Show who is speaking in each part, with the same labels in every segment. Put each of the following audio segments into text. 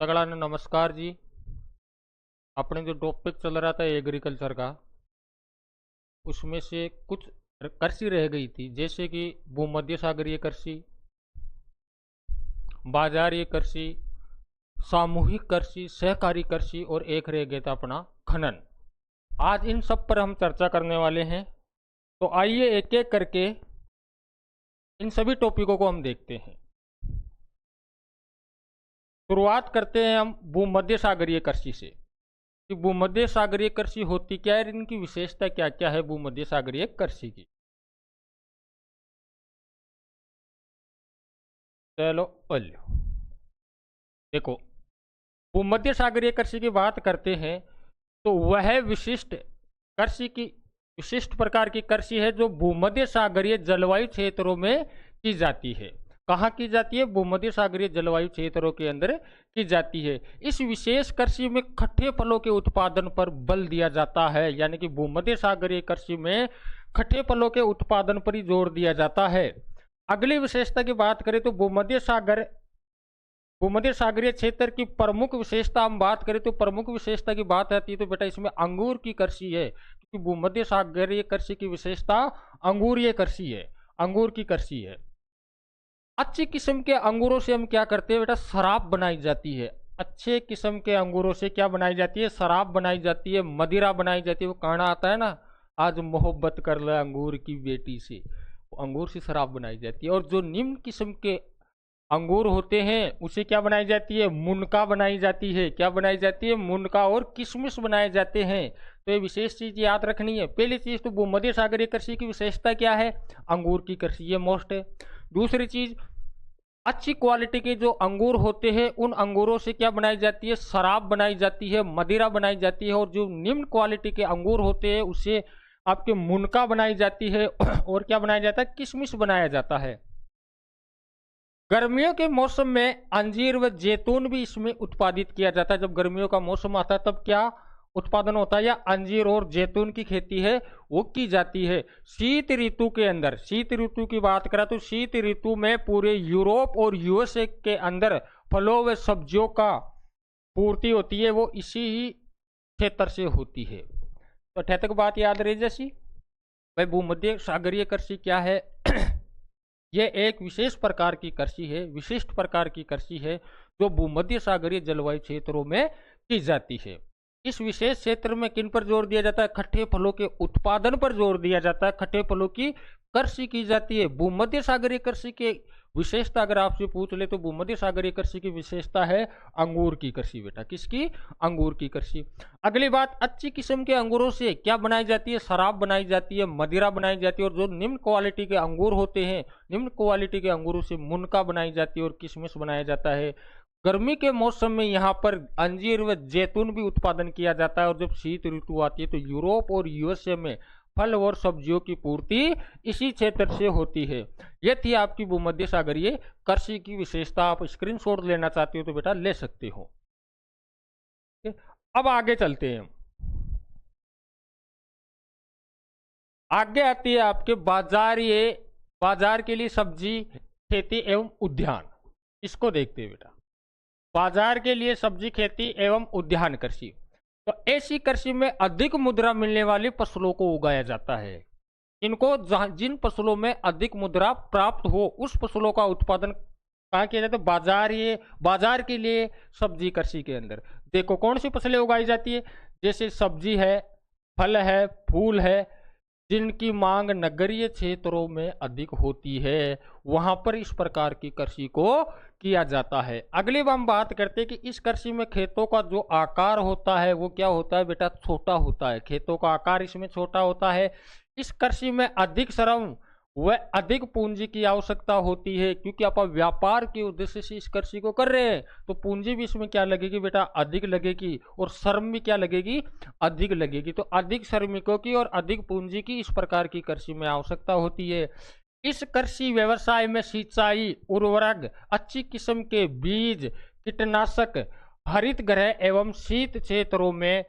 Speaker 1: सगड़ा ने नमस्कार जी। अपने जो टॉपिक चल रहा था एग्रीकल्चर का, उसमें से कुछ कृषि रह गई थी, जैसे कि भूमध्य सागरीय कृषि, बाजारीय कृषि, सामूहिक कृषि, सहकारी कृषि और एक रह गया था अपना खनन। आज इन सब पर हम चर्चा करने वाले हैं। तो आइए एक एक करके इन सभी टॉपिकों को हम देखते हैं। शुरुआत करते हैं हम भूमध्य सागरीय कृषि से कि भूमध्य सागरीय कृषि होती क्या है, इनकी विशेषता क्या क्या है भूमध्य सागरीय कृषि की। चलो पल्लो देखो, भूमध्य सागरीय कृषि की बात करते हैं तो वह विशिष्ट कृषि की विशिष्ट प्रकार की कृषि है जो भूमध्य सागरीय जलवायु क्षेत्रों में की जाती है। कहाँ की जाती है? भूमध्य सागरीय जलवायु क्षेत्रों के अंदर की जाती है। इस विशेष कृषि में खट्टे फलों के उत्पादन पर बल दिया जाता है, यानी कि भूमध्य सागरीय कृषि में खट्टे फलों के उत्पादन पर ही जोर दिया जाता है। अगली विशेषता की बात करें तो भूमध्य सागरीय क्षेत्र की प्रमुख विशेषता हम बात करें तो प्रमुख विशेषता की बात आती है तो बेटा इसमें अंगूर की कृषि है, क्योंकि भूमध्य सागरीय कृषि की विशेषता अंगूरीय कृषि है, अंगूर की कृषि है। अच्छी किस्म के अंगूरों से हम क्या करते हैं बेटा? शराब बनाई जाती है। अच्छे किस्म के अंगूरों से क्या बनाई जाती है? शराब बनाई जाती है, मदिरा बनाई जाती है। वो कहना आता है ना, आज मोहब्बत कर ले अंगूर की बेटी से, अंगूर से शराब बनाई जाती है। और जो निम्न किस्म के अंगूर होते हैं उसे क्या बनाई जाती है? मुनका बनाई जाती है। क्या बनाई जाती है? मुनका और किशमिश बनाए जाते हैं। तो ये विशेष चीज याद रखनी है। पहली चीज तो भूमध्य सागरीय कृषि की विशेषता क्या है? अंगूर की कृषि, ये मोस्ट है। दूसरी चीज, अच्छी क्वालिटी के जो अंगूर होते हैं उन अंगूरों से क्या बनाई जाती है? शराब बनाई जाती है, मदिरा बनाई जाती है। और जो निम्न क्वालिटी के अंगूर होते हैं उससे आपके मुनका बनाई जाती है और क्या बनाया जाता है? किशमिश बनाया जाता है। गर्मियों के मौसम में अंजीर व जैतून भी इसमें उत्पादित किया जाता है। जब गर्मियों का मौसम आता है तब क्या उत्पादन होता है? या अंजीर और जैतून की खेती है वो की जाती है। शीत ऋतु के अंदर, शीत ऋतु की बात करें तो शीत ऋतु में पूरे यूरोप और यूएसए के अंदर फलों व सब्जियों का पूर्ति होती है, वो इसी ही क्षेत्र से होती है। तो ठहतक बात याद रही जैसी भाई, भूमध्य सागरीय कृषि क्या है? यह एक विशेष प्रकार की कृषि है, विशिष्ट प्रकार की कृषि है जो भूमध्य सागरीय जलवायु क्षेत्रों में की जाती है। इस विशेष क्षेत्र में किन पर जोर दिया जाता है? खट्टे फलों के उत्पादन पर जोर दिया जाता है, खट्टे फलों की कृषि की जाती है। भूमध्य सागरीय कृषि के विशेषता अगर आपसे पूछ ले तो भूमध्य सागरीय कृषि की विशेषता है अंगूर की कृषि। बेटा किसकी? अंगूर की कृषि। अगली बात, अच्छी किस्म के अंगूरों से क्या बनाई जाती है? शराब बनाई जाती है, मदिरा बनाई जाती है। और जो निम्न क्वालिटी के अंगूर होते हैं, निम्न क्वालिटी के अंगूरों से मुनका बनाई जाती है और किशमिश बनाया जाता है। गर्मी के मौसम में यहाँ पर अंजीर व जैतून भी उत्पादन किया जाता है। और जब शीत ऋतु आती है तो यूरोप और यूएसए में फल और सब्जियों की पूर्ति इसी क्षेत्र से होती है। यह थी आपकी भूमध्य सागरीय कृषि की विशेषता। आप स्क्रीनशॉट लेना चाहते हो तो बेटा ले सकते हो। अब आगे चलते हैं। आगे आती है आपके बाजार के लिए सब्जी खेती एवं उद्यान। इसको देखते हैं बेटा, बाजार के लिए सब्जी खेती एवं उद्यान कृषि। तो ऐसी कृषि में अधिक मुद्रा मिलने वाली फसलों को उगाया जाता है। इनको जिन फसलों में अधिक मुद्रा प्राप्त हो उस फसलों का उत्पादन कहाँ किया जाता है? बाजार के लिए सब्जी कृषि के अंदर। देखो कौन सी फसलें उगाई जाती है, जैसे सब्जी है, फल है, फूल है, जिनकी मांग नगरीय क्षेत्रों में अधिक होती है, वहां पर इस प्रकार की कृषि को किया जाता है। अगली बार हम बात करते हैं कि इस कृषि में खेतों का जो आकार होता है वो क्या होता है बेटा? छोटा होता है। खेतों का आकार इसमें छोटा होता है। इस कृषि में अधिक श्रम व अधिक पूंजी की आवश्यकता होती है, क्योंकि आप व्यापार के उद्देश्य से इस कृषि को कर रहे हैं तो पूंजी भी इसमें क्या लगेगी बेटा? अधिक लगेगी। और श्रम भी क्या लगेगी? अधिक लगेगी। तो अधिक श्रमिकों की और अधिक पूंजी की इस प्रकार की कृषि में आवश्यकता होती है। इस कृषि व्यवसाय में सिंचाई, उर्वरक, अच्छी किस्म के बीज, कीटनाशक, हरित गृह एवं शीत क्षेत्रों में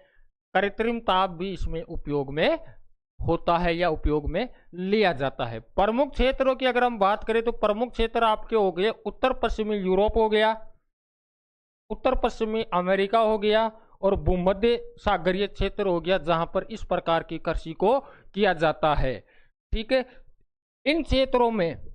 Speaker 1: कृत्रिम ताप भी इसमें उपयोग में होता है या उपयोग में लिया जाता है। प्रमुख क्षेत्रों की अगर हम बात करें तो प्रमुख क्षेत्र आपके हो गए उत्तर पश्चिमी यूरोप हो गया, उत्तर पश्चिमी अमेरिका हो गया और भूमध्य सागरीय क्षेत्र हो गया, जहां पर इस प्रकार की कृषि को किया जाता है। ठीक है, इन क्षेत्रों में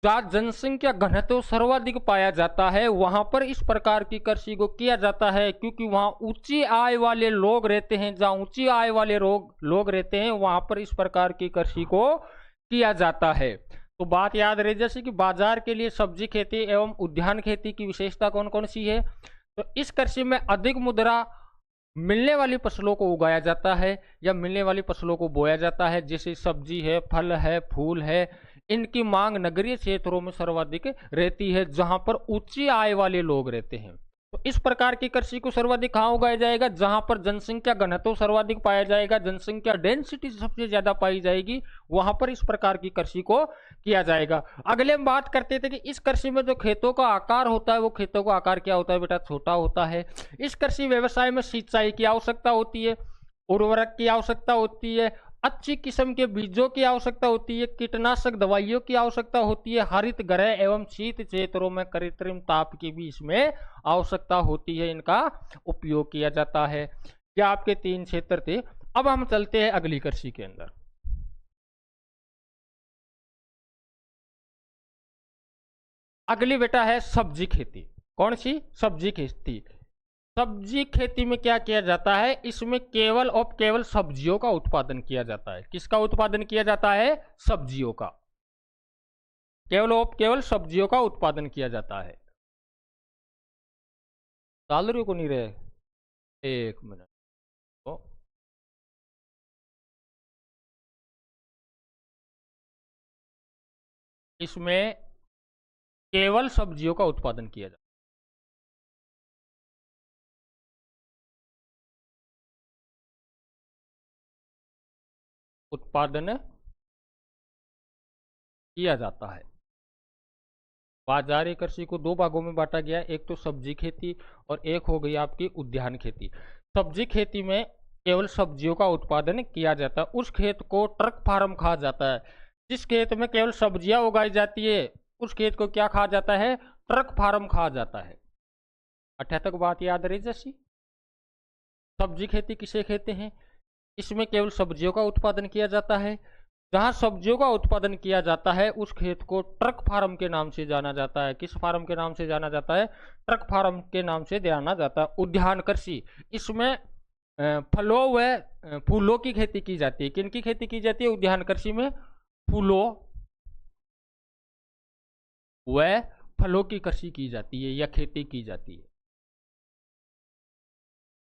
Speaker 1: जहाँ जनसंख्या घनत्व सर्वाधिक पाया जाता है वहां पर इस प्रकार की कृषि को किया जाता है, क्योंकि वहां ऊंची आय वाले लोग रहते हैं। जहाँ ऊंची आय वाले लोग रहते हैं वहां पर इस प्रकार की कृषि को किया जाता है। तो बात याद रहे जैसे कि बाजार के लिए सब्जी खेती एवं उद्यान खेती की विशेषता कौन कौन सी है। तो इस कृषि में अधिक मुद्रा मिलने वाली फसलों को उगाया जाता है या मिलने वाली फसलों को बोया जाता है, जैसे सब्जी है, फल है, फूल है। इनकी मांग नगरीय क्षेत्रों में सर्वाधिक रहती है, जहां पर उच्च आय वाले लोग रहते हैं। तो इस प्रकार की कृषि को सर्वाधिक कहाँ उगाया जाएगा, जहां पर जनसंख्या घनत्व सर्वाधिक पाया जाएगा, जनसंख्या डेंसिटी सबसे ज्यादा पाई जाएगी, वहां पर इस प्रकार की कृषि को किया जाएगा। अगले हम बात करते थे कि इस कृषि में जो खेतों का आकार होता है वो खेतों का आकार क्या होता है बेटा, छोटा होता है। इस कृषि व्यवसाय में सिंचाई की आवश्यकता होती है, उर्वरक की आवश्यकता होती है, अच्छी किस्म के बीजों की आवश्यकता होती है, कीटनाशक दवाइयों की आवश्यकता होती है, हरित गृह एवं शीत क्षेत्रों में कृत्रिम ताप की भी इसमें आवश्यकता होती है। इनका उपयोग किया जाता है। यह आपके 3 क्षेत्र थे। अब हम चलते हैं अगली कृषि के अंदर। अगली बेटा है सब्जी खेती। कौन सी? सब्जी खेती। सब्जी खेती में क्या किया जाता है, इसमें केवल और केवल सब्जियों का उत्पादन किया जाता है। किसका उत्पादन किया जाता है? सब्जियों का। केवल और केवल सब्जियों का उत्पादन किया जाता है। डाल रही को नहीं रहे, एक मिनट। तो इसमें केवल सब्जियों का उत्पादन किया जाता है। उत्पादन किया जाता है। बाजारी कृषि को 2 भागों में बांटा गया, एक तो सब्जी खेती और एक हो गई आपकी उद्यान खेती। सब्जी खेती में केवल सब्जियों का उत्पादन किया जाता है, उस खेत को ट्रक फार्म कहा जाता है। जिस खेत में केवल सब्जियां उगाई जाती है उस खेत को क्या कहा जाता है? ट्रक फार्म कहा जाता है। 18 तक बात याद रही जैसी। सब्जी खेती किसे कहते हैं? इसमें केवल सब्जियों का उत्पादन किया जाता है। जहां सब्जियों का उत्पादन किया जाता है उस खेत को ट्रक फार्म के नाम से जाना जाता है। किस फार्म के नाम से जाना जाता है? ट्रक फार्म के नाम से जाना जाता है। उद्यान कृषि, इसमें फलों व फूलों की खेती की जाती है। किनकी खेती की जाती है उद्यान कृषि में? फूलों व फलों की कृषि की जाती है या खेती की जाती है।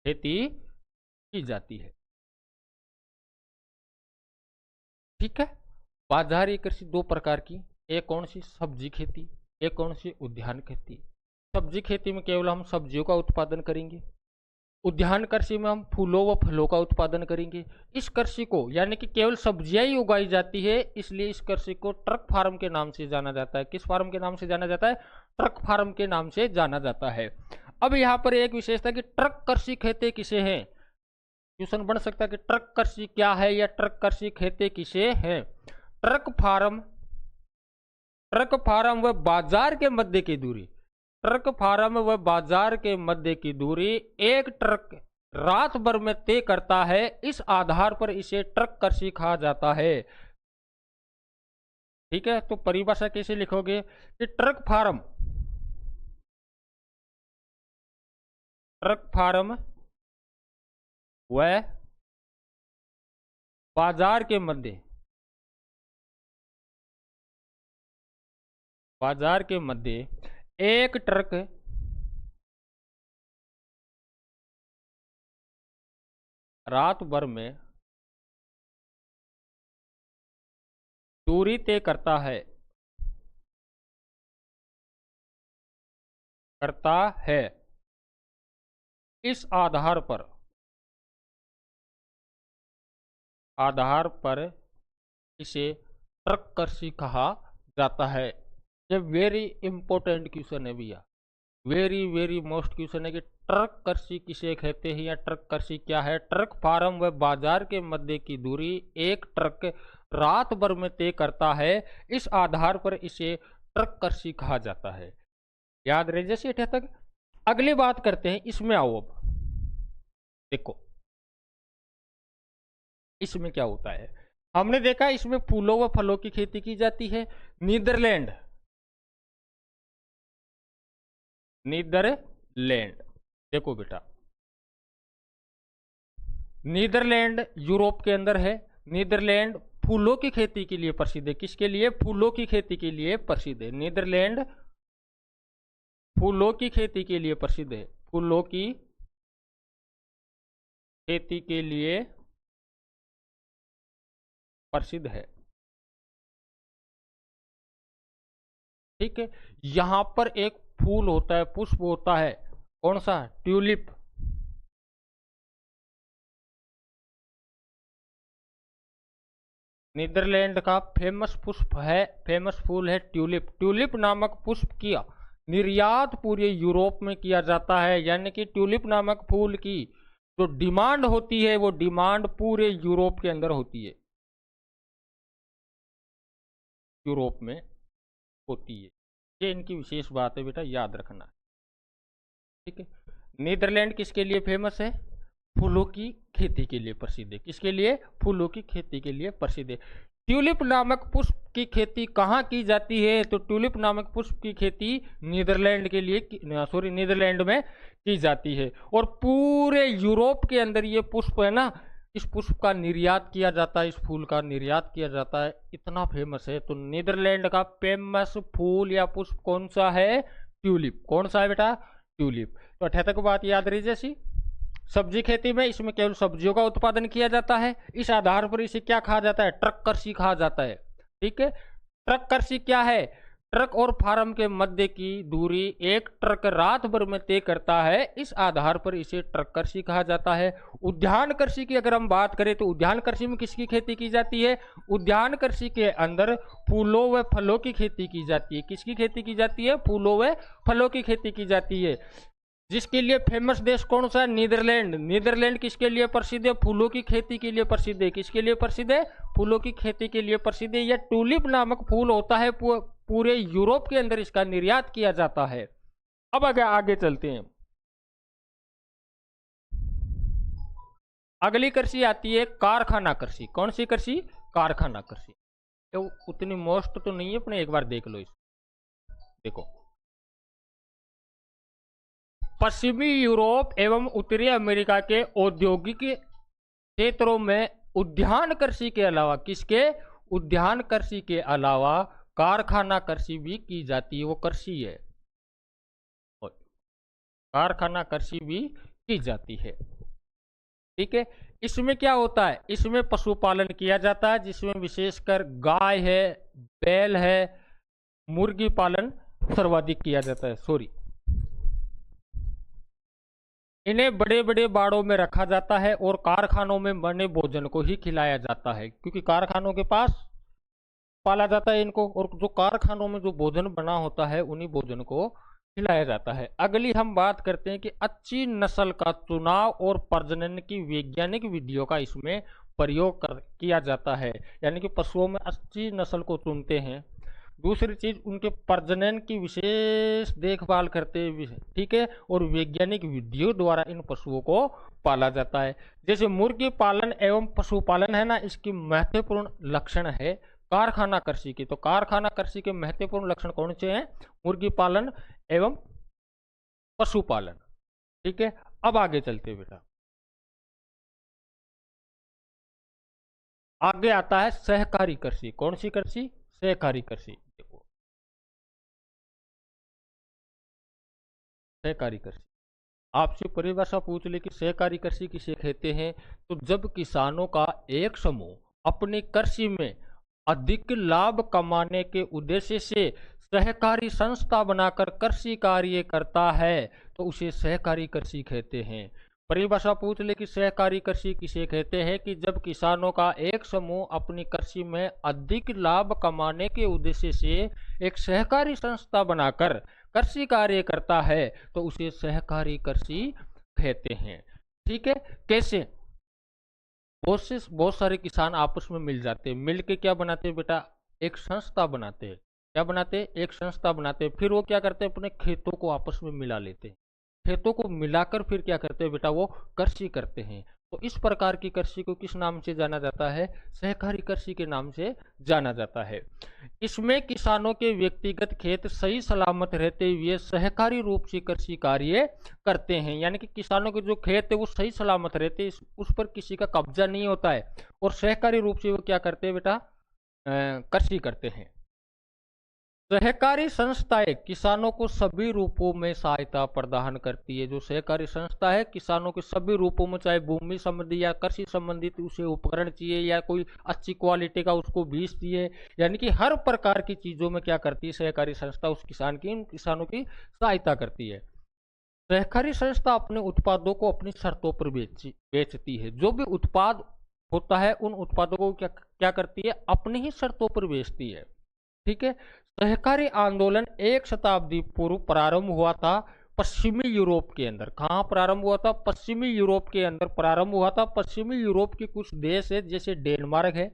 Speaker 1: खेती की जाती है। ठीक है। बाजारी कृषि 2 प्रकार की, एक कौन सी? सब्जी खेती, एक कौन सी? उद्यान खेती। सब्जी खेती में केवल हम सब्जियों का उत्पादन करेंगे, उद्यान कृषि में हम फूलों व फलों का उत्पादन करेंगे। इस कृषि को यानी कि केवल सब्जियां ही उगाई जाती है, इसलिए इस कृषि को ट्रक फार्म के नाम से जाना जाता है। किस फार्म के नाम से जाना जाता है? ट्रक फार्म के नाम से जाना जाता है। अब यहाँ पर एक विशेषता कि ट्रक कृषि खेती किसे है, क्वेश्चन बन सकता है कि ट्रक कृषि क्या है या ट्रक कृषि खेती किसे है। ट्रक फार्म व बाजार के मध्य की दूरी, ट्रक फार्म व बाजार के मध्य की दूरी एक ट्रक रात भर में तय करता है। इस आधार पर इसे ट्रक कृषि कहा जाता है। ठीक है, तो परिभाषा कैसे लिखोगे कि ट्रक फार्म व बाजार के मध्य एक ट्रक रात भर में दूरी तय करता है। इस आधार पर इसे ट्रक कृषि कहा जाता है। ये वेरी इंपॉर्टेंट क्वेश्चन है भैया, वेरी वेरी मोस्ट क्वेश्चन है कि ट्रक कृषि किसे कहते हैं या ट्रक कृषि क्या है। ट्रक फार्म व बाजार के मध्य की दूरी एक ट्रक रात भर में तय करता है। इस आधार पर इसे ट्रक कृषि कहा जाता है। याद रहे जैसे 18 तक। अगली बात करते हैं, इसमें आओ अब देखो इसमें क्या होता है। हमने देखा इसमें फूलों व फलों की खेती की जाती है। नीदरलैंड, नीदरलैंड देखो बेटा, नीदरलैंड यूरोप के अंदर है। नीदरलैंड फूलों की खेती के लिए प्रसिद्ध है। किसके लिए? फूलों की खेती के लिए प्रसिद्ध है। नीदरलैंड फूलों की खेती के लिए प्रसिद्ध है। फूलों की खेती के लिए प्रसिद्ध है। ठीक है, यहां पर एक फूल होता है, पुष्प होता है, कौन सा? ट्यूलिप। नीदरलैंड का फेमस पुष्प है, फेमस फूल है ट्यूलिप। ट्यूलिप नामक पुष्प की निर्यात पूरे यूरोप में किया जाता है। यानी कि ट्यूलिप नामक फूल की जो डिमांड होती है वो डिमांड पूरे यूरोप के अंदर होती है, यूरोप में होती है। ये इनकी विशेष बात है बेटा, याद रखना। ठीक है, नीदरलैंड किसके लिए फेमस है? फूलों की खेती के लिए प्रसिद्ध है। किसके लिए? फूलों की खेती के लिए प्रसिद्ध है। ट्यूलिप नामक पुष्प की खेती कहाँ की जाती है? तो ट्यूलिप नामक पुष्प की खेती नीदरलैंड के लिए, सॉरी, नीदरलैंड में की जाती है। और पूरे यूरोप के अंदर ये पुष्प है ना, इस पुष्प का निर्यात किया जाता है, इस फूल का निर्यात किया जाता है, इतना फेमस है। तो नीदरलैंड का फेमस फूल या पुष्प कौन सा है? ट्यूलिप। कौन सा है बेटा? ट्यूलिप। तो 78 को बात याद रही जैसी। सब्जी खेती में इसमें केवल सब्जियों का उत्पादन किया जाता है। इस आधार पर इसे क्या कहा जाता है? ट्रक कृषि कहा जाता है। ठीक है, ट्रक कृषि क्या है? ट्रक और फार्म के मध्य की दूरी एक ट्रक रात भर में तय करता है, इस आधार पर इसे ट्रक कृषि कहा जाता है। उद्यान कृषि की अगर हम बात करें तो उद्यान कृषि में किसकी खेती की जाती है? उद्यान कृषि के अंदर फूलों व फलों की खेती की जाती है। किसकी खेती की जाती है? फूलों व फलों की खेती की जाती है। जिसके लिए फेमस देश कौन सा है? नीदरलैंड। नीदरलैंड किसके लिए प्रसिद्ध है? फूलों की खेती के लिए प्रसिद्ध है। किसके लिए प्रसिद्ध है? फूलों की खेती के लिए प्रसिद्ध है। यह ट्यूलिप नामक फूल होता है, पूरे यूरोप के अंदर इसका निर्यात किया जाता है। अब आगे चलते हैं। अगली कृषि आती है कारखाना कृषि। कौन सी कृषि? कारखाना कृषि। तो उतनी मोस्ट तो नहीं है, अपने एक बार देख लो इसको। देखो, पश्चिमी यूरोप एवं उत्तरी अमेरिका के औद्योगिक क्षेत्रों में उद्यान कृषि के अलावा, किसके? उद्यान कृषि के अलावा कारखाना कृषि भी की जाती है। वो कृषि है, कारखाना कृषि भी की जाती है। ठीक है, इसमें क्या होता है? इसमें पशुपालन किया जाता है, जिसमें विशेषकर गाय है, बैल है, मुर्गी पालन सर्वाधिक किया जाता है। सॉरी, इन्हें बड़े बड़े बाड़ों में रखा जाता है और कारखानों में बने भोजन को ही खिलाया जाता है, क्योंकि कारखानों के पास पाला जाता है इनको, और जो कारखानों में जो भोजन बना होता है उन्हीं भोजन को खिलाया जाता है। अगली हम बात करते हैं कि अच्छी नस्ल का चुनाव और प्रजनन की वैज्ञानिक विधियों का इसमें प्रयोग किया जाता है। यानी कि पशुओं में अच्छी नस्ल को चुनते हैं। दूसरी चीज, उनके प्रजनन की विशेष देखभाल करते हैं। ठीक है, और वैज्ञानिक विधियों द्वारा इन पशुओं को पाला जाता है। जैसे मुर्गी पालन एवं पशुपालन है ना, इसकी महत्वपूर्ण लक्षण है कारखाना कृषि की। तो कारखाना कृषि के महत्वपूर्ण लक्षण कौन से हैं? मुर्गी पालन एवं पशुपालन। ठीक है, अब आगे चलते बेटा। आगे आता है सहकारी कृषि। कौन सी कृषि? सहकारी कृषि। देखो, सहकारी कृषि आपसे परिभाषा पूछ ले कि सहकारी कृषि किसे कहते हैं, तो जब किसानों का एक समूह अपनी कृषि में अधिक लाभ कमाने के उद्देश्य से सहकारी संस्था बनाकर कृषि कार्य करता है, तो उसे सहकारी कृषि कहते हैं। परिभाषा पूछ ले कि सहकारी कृषि किसे कहते हैं, कि जब किसानों का एक समूह अपनी कृषि में अधिक लाभ कमाने के उद्देश्य से एक सहकारी संस्था बनाकर कृषि कार्य करता है, तो उसे सहकारी कृषि कहते हैं। ठीक है, कैसे? बहुत सारे किसान आपस में मिल जाते हैं, मिल के क्या बनाते हैं बेटा? एक संस्था बनाते हैं। क्या बनाते हैं? एक संस्था बनाते हैं। फिर वो क्या करते हैं? अपने खेतों को आपस में मिला लेते हैं। खेतों को मिलाकर फिर क्या करते हैं बेटा, वो कृषि करते हैं। तो इस प्रकार की कृषि को किस नाम से जाना जाता है, सहकारी कृषि के नाम से जाना जाता है। इसमें किसानों के व्यक्तिगत खेत सही सलामत रहते हुए सहकारी रूप से कृषि कार्य करते हैं, यानी कि किसानों के जो खेत है वो सही सलामत रहते हैं, उस पर किसी का कब्जा नहीं होता है, और सहकारी रूप से वो क्या करते हैं बेटा, कृषि करते हैं। सहकारी संस्थाएं किसानों को सभी रूपों में सहायता प्रदान करती है। जो सहकारी संस्था है किसानों के सभी रूपों में, चाहे भूमि संबंधी या कृषि संबंधित उसे उपकरण चाहिए या कोई अच्छी क्वालिटी का उसको बीज चाहिए, यानी कि हर प्रकार की चीजों में क्या करती है सहकारी संस्था, उस किसान की, उन किसानों की सहायता करती है। सहकारी संस्था अपने उत्पादों को अपनी शर्तों पर बेचती है। जो भी उत्पाद होता है उन उत्पादों को क्या क्या करती है, अपनी ही शर्तों पर बेचती है। ठीक है। सहकारी आंदोलन एक शताब्दी पूर्व प्रारंभ हुआ था पश्चिमी यूरोप के अंदर। कहाँ प्रारंभ हुआ था, पश्चिमी यूरोप के अंदर प्रारंभ हुआ था। पश्चिमी यूरोप के कुछ देश है जैसे डेनमार्क है,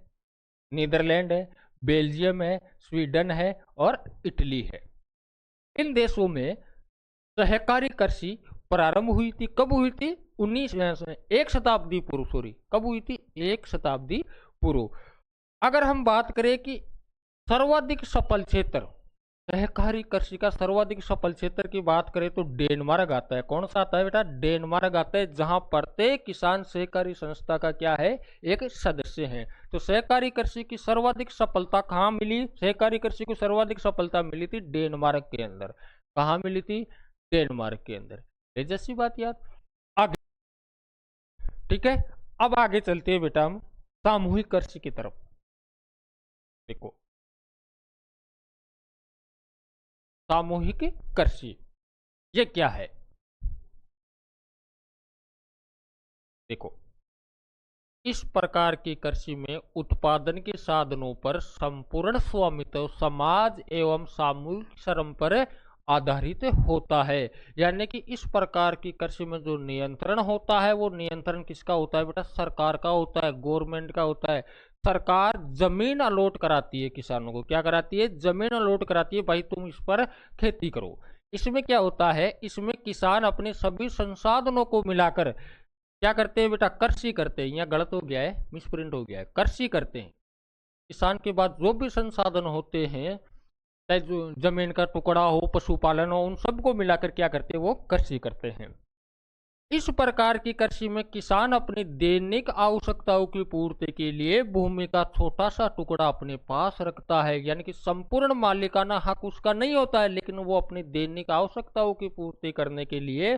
Speaker 1: नीदरलैंड है, बेल्जियम है, स्वीडन है और इटली है। इन देशों में सहकारी कृषि प्रारंभ हुई थी। कब हुई थी, एक शताब्दी पूर्व, सॉरी कब हुई थी, एक शताब्दी पूर्व। अगर हम बात करें कि सर्वाधिक सफल क्षेत्र, सहकारी कृषि का सर्वाधिक सफल क्षेत्र की बात करें तो डेनमार्क आता है। कौन सा आता है बेटा, डेनमार्क आता है, जहां प्रत्येक किसान सहकारी संस्था का क्या है, एक सदस्य है। तो सहकारी कृषि की सर्वाधिक सफलता कहाँ मिली, सहकारी कृषि को सर्वाधिक सफलता मिली थी डेनमार्क के अंदर। कहाँ मिली थी, डेनमार्क के अंदर। जैसी बात याद आगे, ठीक है। अब आगे चलते हैं बेटा हम सामूहिक कृषि की तरफ। देखो सामूहिक कृषि ये क्या है, देखो इस प्रकार की कृषि में उत्पादन के साधनों पर संपूर्ण स्वामित्व समाज एवं सामूहिक श्रम पर आधारित होता है। यानी कि इस प्रकार की कृषि में जो नियंत्रण होता है वो नियंत्रण किसका होता है बेटा, सरकार का होता है, गवर्नमेंट का होता है। सरकार जमीन अलॉट कराती है किसानों को, क्या कराती है, जमीन अलॉट कराती है, भाई तुम इस पर खेती करो। इसमें क्या होता है, इसमें किसान अपने सभी संसाधनों को मिलाकर क्या करते हैं बेटा, कृषि करते हैं। यहाँ गलत हो गया है, मिसप्रिंट हो गया है, कृषि करते हैं। किसान के बाद जो भी संसाधन होते हैं, चाहे जो जमीन का टुकड़ा हो, पशुपालन हो, उन सबको मिलाकर क्या करते हैं, वो कृषि करते हैं। इस प्रकार की कृषि में किसान अपनी दैनिक आवश्यकताओं की पूर्ति के लिए भूमि का छोटा सा टुकड़ा अपने पास रखता है, यानी कि संपूर्ण मालिकाना हक उसका नहीं होता है, लेकिन वो अपनी दैनिक आवश्यकताओं की पूर्ति करने के लिए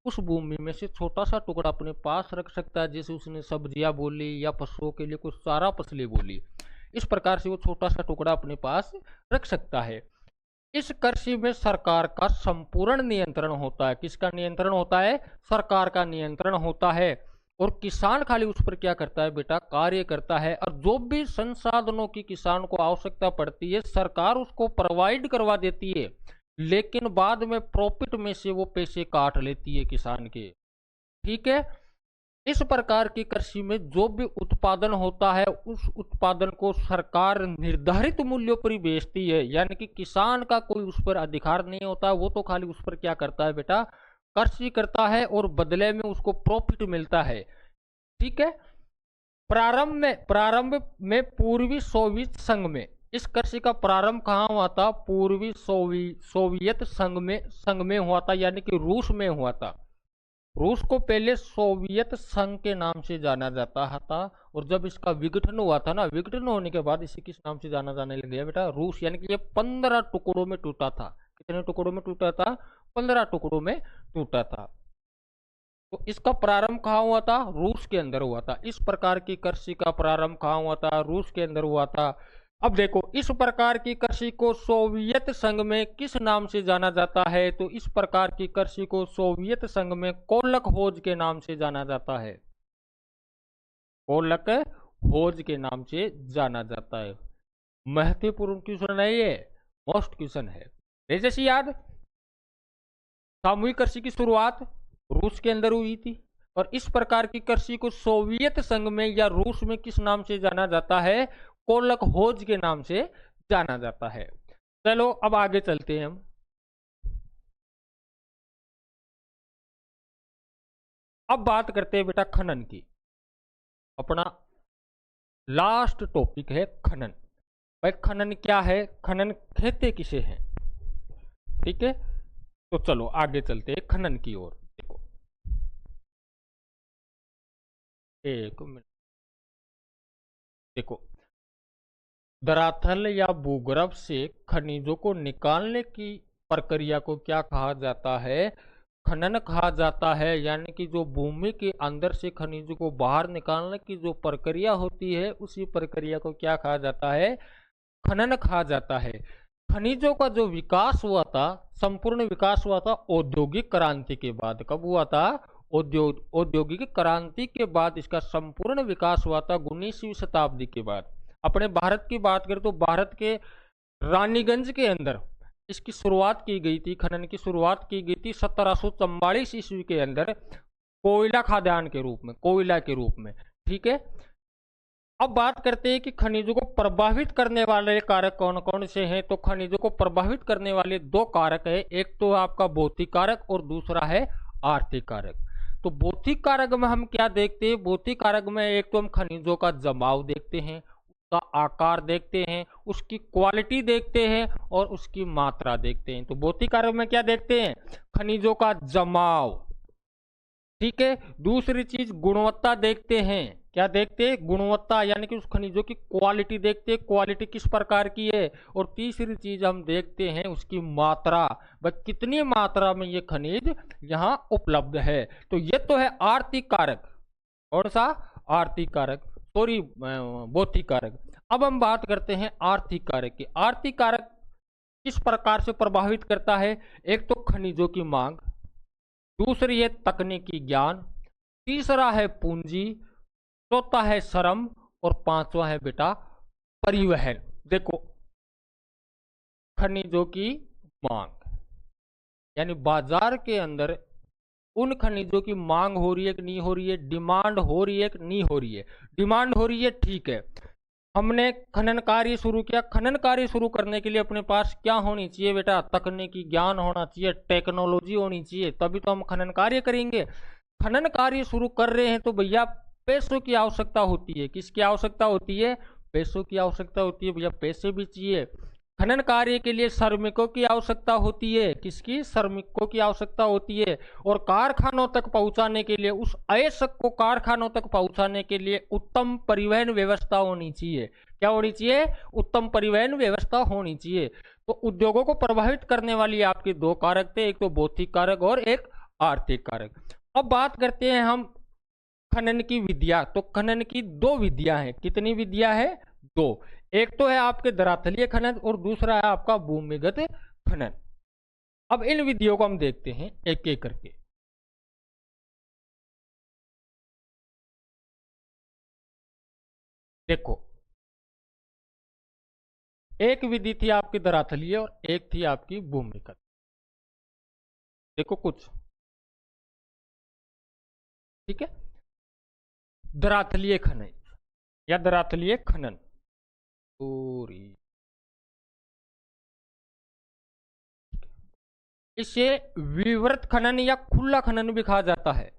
Speaker 1: उस भूमि में से छोटा सा टुकड़ा अपने पास रख सकता है। जैसे उसने सब्जियां बोली या पशुओं के लिए कुछ चारा फसलें बोली, इस प्रकार से वो छोटा सा टुकड़ा अपने पास रख सकता है। इस कृषि में सरकार का संपूर्ण नियंत्रण होता है। किसका नियंत्रण होता है, सरकार का नियंत्रण होता है। और किसान खाली उस पर क्या करता है बेटा, कार्य करता है। और जो भी संसाधनों की किसान को आवश्यकता पड़ती है सरकार उसको प्रोवाइड करवा देती है, लेकिन बाद में प्रॉफिट में से वो पैसे काट लेती है किसान के। ठीक है। इस प्रकार की कृषि में जो भी उत्पादन होता है उस उत्पादन को सरकार निर्धारित मूल्यों पर ही बेचती है, यानी कि किसान का कोई उस पर अधिकार नहीं होता। वो तो खाली उस पर क्या करता है बेटा, कृषि करता है और बदले में उसको प्रॉफिट मिलता है। ठीक है। प्रारंभ में पूर्वी सोवियत संघ में इस कृषि का प्रारंभ कहाँ हुआ था, पूर्वी सोवियत संघ में हुआ था, यानी कि रूस में हुआ था। रूस को पहले सोवियत संघ के नाम से जाना जाता था, और जब इसका विघटन हुआ था ना, विघटन होने के बाद इसे किस नाम से जाना जाने लग गया बेटा, रूस। यानी कि ये 15 टुकड़ों में टूटा था। कितने टुकड़ों में टूटा था, 15 टुकड़ों में टूटा था। तो इसका प्रारंभ कहाँ हुआ था, रूस के अंदर हुआ था। इस प्रकार की कृषि का प्रारंभ कहाँ हुआ था, रूस के अंदर हुआ था। अब देखो इस प्रकार की कृषि को सोवियत संघ में किस नाम से जाना जाता है, तो इस प्रकार की कृषि को सोवियत संघ में कोलक होज के नाम से जाना जाता है। कोलक होज के नाम से जाना जाता है। महत्वपूर्ण क्वेश्चन है ये, मोस्ट क्वेश्चन है। जैसे याद, सामूहिक कृषि की शुरुआत रूस के अंदर हुई थी, और इस प्रकार की कृषि को सोवियत संघ में या रूस में किस नाम से जाना जाता है, कोलक होज के नाम से जाना जाता है। चलो अब आगे चलते हैं हम। अब बात करते हैं बेटा खनन की। अपना लास्ट टॉपिक है खनन। भाई खनन क्या है, खनन कहते किसे हैं, ठीक है। तो चलो आगे चलते हैं खनन की ओर। देखो एक मिनट, देखो धरातल या भूगर्भ से खनिजों को निकालने की प्रक्रिया को क्या कहा जाता है, खनन कहा जाता है। यानी कि जो भूमि के अंदर से खनिजों को बाहर निकालने की जो प्रक्रिया होती है, उसी प्रक्रिया को क्या कहा जाता है, खनन कहा जाता है। खनिजों का जो विकास हुआ था, संपूर्ण विकास हुआ था औद्योगिक क्रांति के बाद। कब हुआ था, औद्योगिक क्रांति के बाद इसका संपूर्ण विकास हुआ था 19वीं शताब्दी के बाद। अपने भारत की बात करें तो भारत के रानीगंज के अंदर इसकी शुरुआत की गई थी, खनन की शुरुआत की गई थी 1744 ईस्वी के अंदर, कोयला खादान के रूप में, कोयला के रूप में, ठीक है। अब बात करते हैं कि खनिजों को प्रभावित करने वाले कारक कौन कौन से हैं। तो खनिजों को प्रभावित करने वाले दो कारक है, एक तो आपका भौतिक कारक और दूसरा है आर्थिक कारक। तो भौतिक कारक में हम क्या देखते हैं, भौतिक कारक में एक तो हम खनिजों का जमाव देखते हैं, उसका आकार देखते हैं, उसकी क्वालिटी देखते हैं और उसकी मात्रा देखते हैं। तो भौतिक कारक में क्या देखते हैं, खनिजों का जमाव, ठीक है। दूसरी चीज गुणवत्ता देखते हैं, क्या देखते हैं, गुणवत्ता, यानी कि उस खनिजों की क्वालिटी देखते हैं, क्वालिटी किस प्रकार की है। और तीसरी चीज हम देखते हैं उसकी मात्रा, वह कितनी मात्रा में ये खनिज यहाँ उपलब्ध है। तो ये तो है आर्थिक कारक, और सा आर्थिक कारक, सॉरी भौतिक कारक। अब हम बात करते हैं आर्थिक कारक की। आर्थिक कारक किस प्रकार से प्रभावित करता है, एक तो खनिजों की मांग, दूसरी है तकनीकी ज्ञान, तीसरा है पूंजी, चौथा है श्रम और पांचवा है बेटा परिवहन। देखो खनिजों की मांग, यानी बाजार के अंदर उन खनिजों की मांग हो रही है कि नहीं हो रही है, डिमांड हो रही है कि नहीं हो रही है। डिमांड हो रही है, ठीक है। हमने खनन कार्य शुरू किया, खनन कार्य शुरू करने के लिए अपने पास क्या होनी चाहिए बेटा, तकनीकी ज्ञान होना चाहिए, टेक्नोलॉजी होनी चाहिए, तभी तो हम खनन कार्य करेंगे। खनन कार्य शुरू कर रहे हैं तो भैया पैसों की आवश्यकता होती है। किसकी आवश्यकता होती है, पैसों की आवश्यकता होती है भैया, पैसे भी चाहिए। खनन कार्य के लिए श्रमिकों की आवश्यकता होती है, किसकी, श्रमिकों की आवश्यकता होती है। और कारखानों तक पहुंचाने के लिए, उस अयस्क को कारखानों तक पहुंचाने के लिए उत्तम परिवहन व्यवस्था होनी चाहिए। क्या होनी चाहिए, उत्तम परिवहन व्यवस्था होनी चाहिए। तो उद्योगों को प्रभावित करने वाली आपके दो कारक थे, एक तो भौतिक कारक और एक आर्थिक कारक। अब बात करते हैं हम खनन की विधियां। तो खनन की दो विधियां हैं, कितनी विधियां है, दो। एक तो है आपके धरातलीय खनन और दूसरा है आपका भूमिगत खनन। अब इन विधियों को हम देखते हैं एक एक करके। देखो एक विधि थी आपकी धरातलीय और एक थी आपकी भूमिगत। देखो कुछ, ठीक है। धरातलीय खनन या धरातलीय खनन, पूरी इसे विवृत खनन या खुला खनन भी कहा जाता है।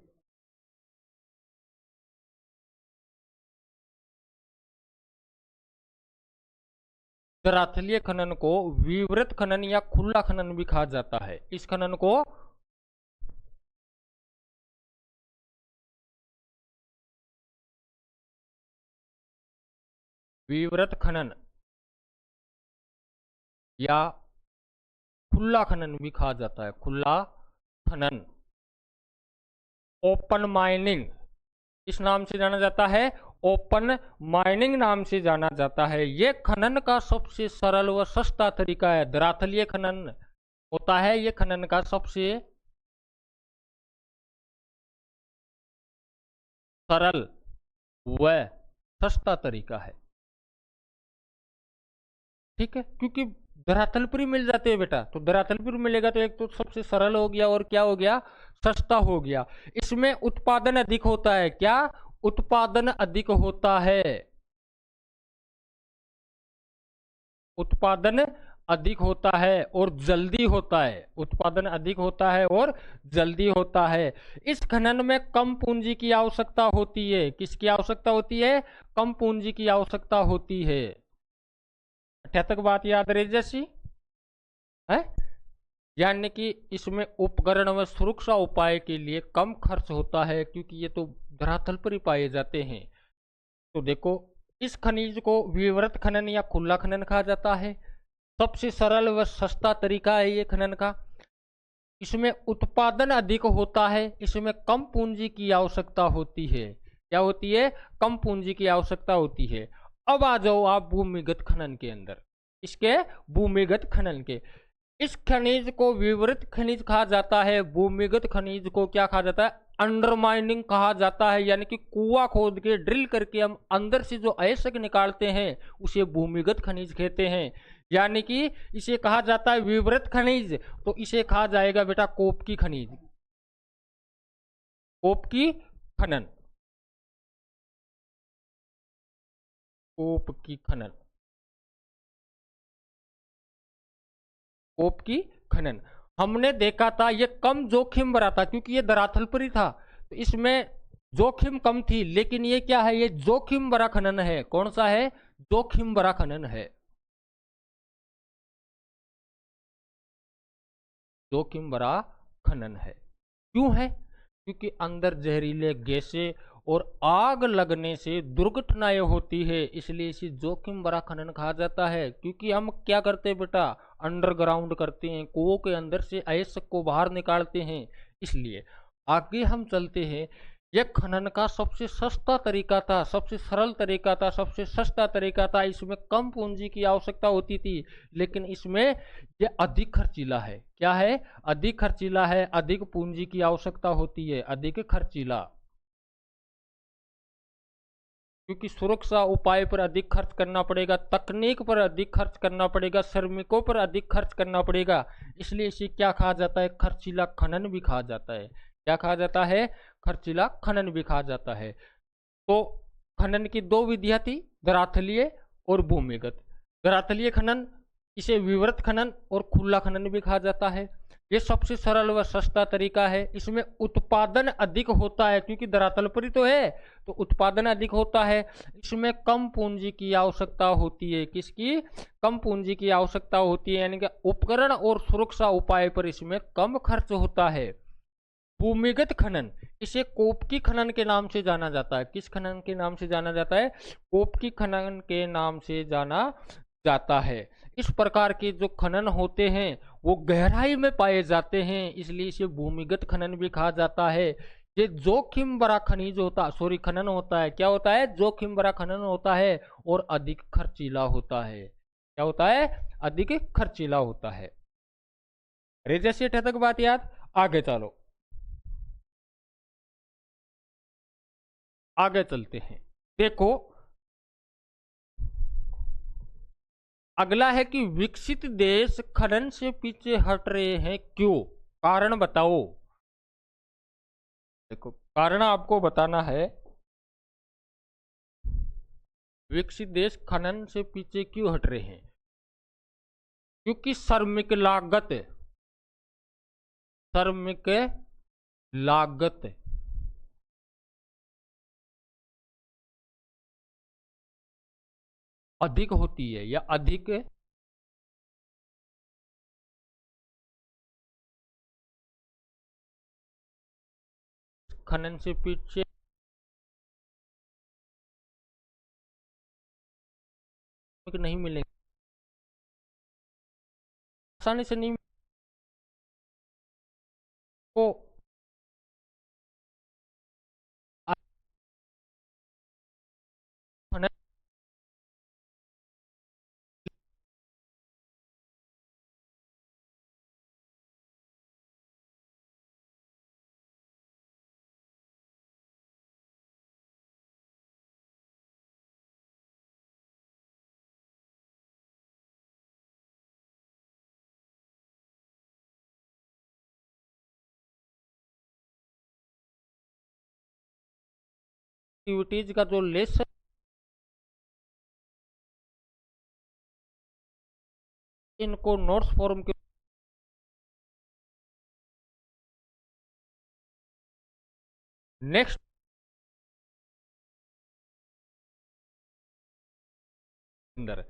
Speaker 1: धरातलीय खनन को विवृत खनन या खुला खनन भी कहा जाता है। इस खनन को विवृत खनन या खुला खनन भी कहा जाता है। खुला खनन, ओपन माइनिंग इस नाम से जाना जाता है, ओपन माइनिंग नाम से जाना जाता है। यह खनन का सबसे सरल व सस्ता तरीका है। धरातलीय खनन होता है यह खनन का सबसे सरल व सस्ता तरीका है, ठीक है। क्योंकि धरातल पर ही मिल जाते हैं बेटा, तो धरातल पर मिलेगा तो एक तो सबसे सरल हो गया और क्या हो गया, सस्ता हो गया। इसमें उत्पादन अधिक होता है, क्या, उत्पादन अधिक होता है, उत्पादन अधिक होता है और जल्दी होता है, उत्पादन अधिक होता है और जल्दी होता है। इस खनन में कम पूंजी की आवश्यकता होती है। किसकी आवश्यकता होती है? कम पूंजी की आवश्यकता होती है। क्या तक बात याद रही जैसी है? यानी कि इसमें उपकरण व सुरक्षा उपाय के लिए कम खर्च होता है, क्योंकि ये तो धरातल पर ही पाए जाते हैं। तो देखो, इस खनिज को विवृत खनन या खुला खनन कहा जाता है। सबसे सरल व सस्ता तरीका है ये खनन का। इसमें उत्पादन अधिक होता है, इसमें कम पूंजी की आवश्यकता होती है। क्या होती है? कम पूंजी की आवश्यकता होती है। अब आ जाओ आप भूमिगत खनन के अंदर। इसके भूमिगत खनन के, इस खनिज को विवृत खनिज कहा जाता है। भूमिगत खनिज को क्या कहा जाता है? अंडरमाइनिंग कहा जाता है। यानी कि कुआं खोद के ड्रिल करके हम अंदर से जो अयस्क निकालते हैं उसे भूमिगत खनिज कहते हैं। यानी कि इसे कहा जाता है विवृत खनिज, तो इसे कहा जाएगा बेटा कोपकी खनिज, कोपकी खनन, कोपकी खनन, कोपकी खनन। हमने देखा था ये कम जोखिम भरा था, क्योंकि ये धरातल पर ही था, तो इसमें जोखिम कम थी। लेकिन ये क्या है? ये जोखिम भरा खनन है। कौन सा है? जोखिम भरा खनन है। जोखिम भरा खनन है। क्यों है? क्योंकि अंदर जहरीले गैसें और आग लगने से दुर्घटनाएं होती है, इसलिए इसे जोखिम भरा खनन कहा जाता है। क्योंकि हम क्या करते हैं बेटा? अंडरग्राउंड करते हैं, कुओं के अंदर से अयस्क को बाहर निकालते हैं। इसलिए आगे हम चलते हैं। यह खनन का सबसे सस्ता तरीका था, सबसे सरल तरीका था, सबसे सस्ता तरीका था। इसमें कम पूंजी की आवश्यकता होती थी, लेकिन इसमें यह अधिक खर्चीला है। क्या है? अधिक खर्चीला है, अधिक पूंजी की आवश्यकता होती है, अधिक खर्चीला। क्योंकि सुरक्षा उपाय पर अधिक खर्च करना पड़ेगा, तकनीक पर अधिक खर्च करना पड़ेगा, श्रमिकों पर अधिक खर्च करना पड़ेगा। इसलिए इसे क्या कहा जाता है? खर्चीला खनन भी कहा जाता है। क्या कहा जाता है? खर्चीला खनन भी कहा जाता है। तो खनन की दो विधियां थी, धरातलीय और भूमिगत। धरातलीय खनन, इसे विवृत खनन और खुला खनन भी कहा जाता है। ये सबसे सरल व सस्ता तरीका है। इसमें उत्पादन अधिक होता है, क्योंकि धरातल पर ही तो है, तो उत्पादन अधिक होता है। इसमें कम पूंजी की आवश्यकता होती है। किसकी? कम पूंजी की आवश्यकता होती है, यानी कि उपकरण और सुरक्षा उपाय पर इसमें कम खर्च होता है। भूमिगत खनन, इसे कोपकी खनन के नाम से जाना जाता है। किस खनन के नाम से जाना जाता है? कोपकी खनन के नाम से जाना जाता है। इस प्रकार के जो खनन होते हैं वो गहराई में पाए जाते हैं, इसलिए इसे भूमिगत खनन भी कहा जाता है। ये जोखिम भरा खनिज होता, सॉरी खनन होता है। क्या होता है? जोखिम भरा खनन होता है और अधिक खर्चीला होता है। क्या होता है? अधिक खर्चीला होता है। अरे जैसे तक बात याद। आगे चलो, आगे चलते हैं। देखो, अगला है कि विकसित देश खनन से पीछे हट रहे हैं, क्यों? कारण बताओ। देखो, कारण आपको बताना है। विकसित देश खनन से पीछे क्यों हट रहे हैं? क्योंकि श्रमिक लागत, श्रमिक लागत अधिक होती है, या अधिक खनन से पीछे नहीं मिलेंगे, आसानी से नहीं को खनन एक्टिविटीज का जो लेस इनको नोट्स फॉर्म के नेक्स्ट अंदर